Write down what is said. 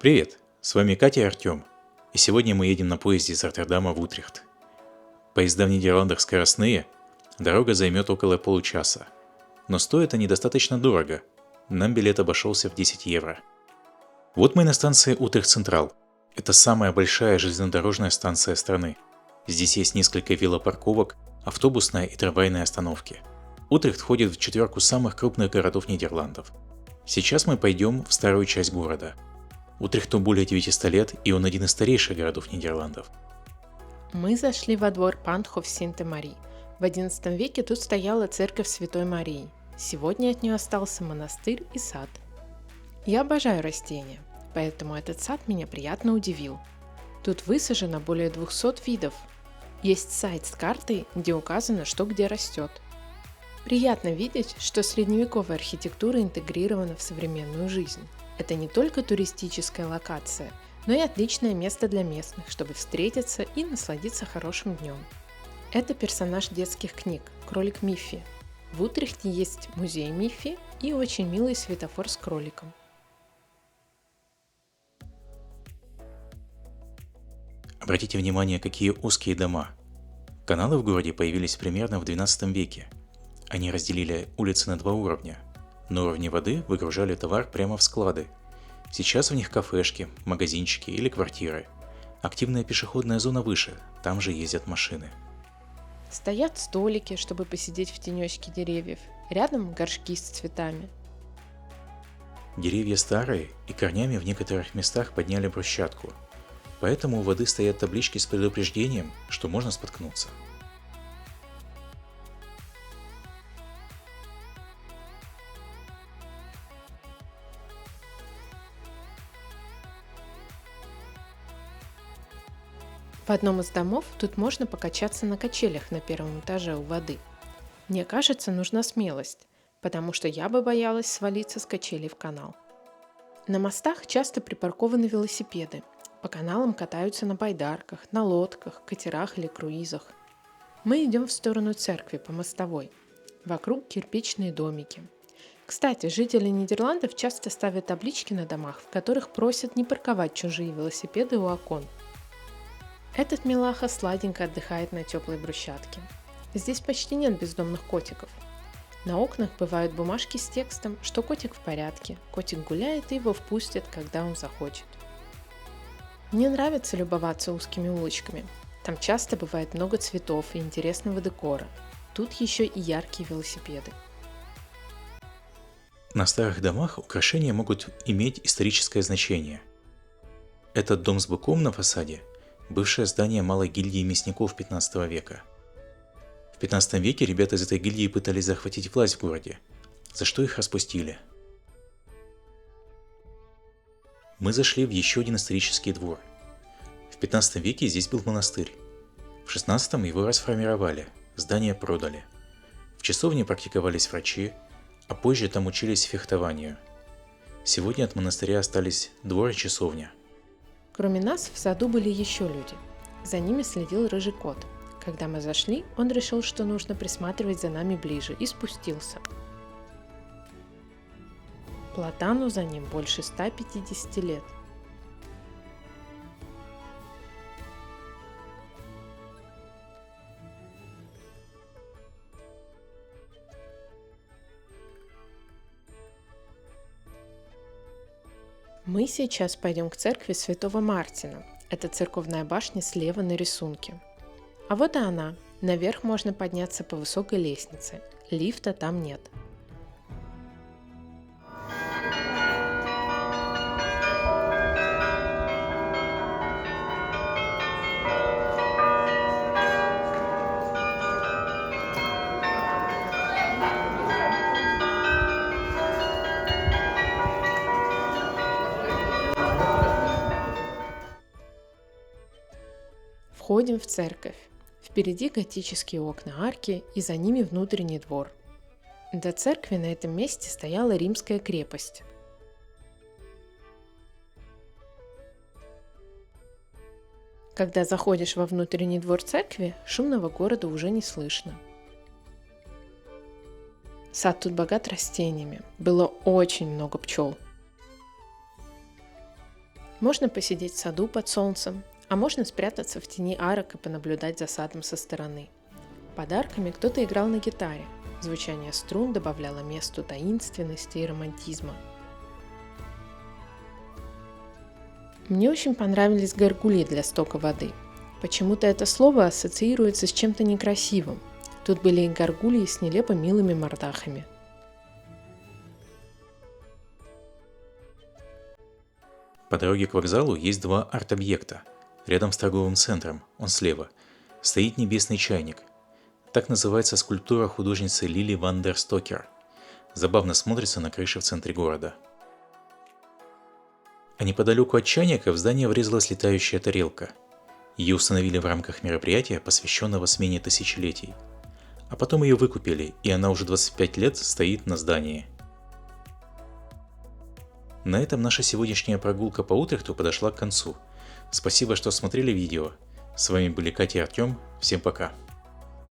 Привет, с вами Катя и Артем, и сегодня мы едем на поезде из Роттердама в Утрехт. Поезда в Нидерландах скоростные, дорога займет около получаса, но стоят они достаточно дорого, нам билет обошелся в 10 евро. Вот мы на станции Утрехт Централ, это самая большая железнодорожная станция страны. Здесь есть несколько велопарковок, автобусная и трамвайная остановки. Утрехт входит в четверку самых крупных городов Нидерландов. Сейчас мы пойдем в старую часть города. Утрехту более 900 лет, и он один из старейших городов Нидерландов. Мы зашли во двор Пантхоф Синте-Мари. В XI веке тут стояла церковь Святой Марии. Сегодня от нее остался монастырь и сад. Я обожаю растения, поэтому этот сад меня приятно удивил. Тут высажено более 200 видов. Есть сайт с картой, где указано, что где растет. Приятно видеть, что средневековая архитектура интегрирована в современную жизнь. Это не только туристическая локация, но и отличное место для местных, чтобы встретиться и насладиться хорошим днем. Это персонаж детских книг – кролик Миффи. В Утрехте есть музей Миффи и очень милый светофор с кроликом. Обратите внимание, какие узкие дома. Каналы в городе появились примерно в XII веке. Они разделили улицы на два уровня. На уровне воды выгружали товар прямо в склады. Сейчас в них кафешки, магазинчики или квартиры. Активная пешеходная зона выше, там же ездят машины. Стоят столики, чтобы посидеть в тенечке деревьев. Рядом горшки с цветами. Деревья старые и корнями в некоторых местах подняли брусчатку. Поэтому у воды стоят таблички с предупреждением, что можно споткнуться. В одном из домов тут можно покачаться на качелях на первом этаже у воды. Мне кажется, нужна смелость, потому что я бы боялась свалиться с качелей в канал. На мостах часто припаркованы велосипеды. По каналам катаются на байдарках, на лодках, катерах или круизах. Мы идем в сторону церкви по мостовой. Вокруг кирпичные домики. Кстати, жители Нидерландов часто ставят таблички на домах, в которых просят не парковать чужие велосипеды у окон. Этот милаха сладенько отдыхает на теплой брусчатке. Здесь почти нет бездомных котиков. На окнах бывают бумажки с текстом, что котик в порядке, котик гуляет и его впустят, когда он захочет. Мне нравится любоваться узкими улочками. Там часто бывает много цветов и интересного декора. Тут еще и яркие велосипеды. На старых домах украшения могут иметь историческое значение. Этот дом с быком на фасаде – бывшее здание малой гильдии мясников 15 века. В 15 веке ребята из этой гильдии пытались захватить власть в городе, за что их распустили. Мы зашли в еще один исторический двор. В 15 веке здесь был монастырь. В 16 его расформировали, здание продали. В часовне практиковались врачи, а позже там учились фехтованию. Сегодня от монастыря остались двор и часовня. Кроме нас, в саду были еще люди. За ними следил рыжий кот. Когда мы зашли, он решил, что нужно присматривать за нами ближе, и спустился. Платану за ним больше 150 лет. Мы сейчас пойдем к церкви Святого Мартина. Это церковная башня слева на рисунке. А вот и она. Наверх можно подняться по высокой лестнице. Лифта там нет. Входим в церковь. Впереди готические окна арки и за ними внутренний двор. До церкви на этом месте стояла римская крепость. Когда заходишь во внутренний двор церкви, шумного города уже не слышно. Сад тут богат растениями. Было очень много пчел. Можно посидеть в саду под солнцем, а можно спрятаться в тени арок и понаблюдать за садом со стороны. Подарками кто-то играл на гитаре. Звучание струн добавляло месту таинственности и романтизма. Мне очень понравились горгульи для стока воды. Почему-то это слово ассоциируется с чем-то некрасивым. Тут были и горгульи с нелепо милыми мордахами. По дороге к вокзалу есть два арт-объекта. Рядом с торговым центром, он слева, стоит небесный чайник. Так называется скульптура художницы Лили ван дер Стокер. Забавно смотрится на крыше в центре города. А неподалеку от чайника в здание врезалась летающая тарелка. Ее установили в рамках мероприятия, посвященного смене тысячелетий. А потом ее выкупили, и она уже 25 лет стоит на здании. На этом наша сегодняшняя прогулка по Утрехту подошла к концу. Спасибо, что смотрели видео. С вами были Катя и Артем. Всем пока.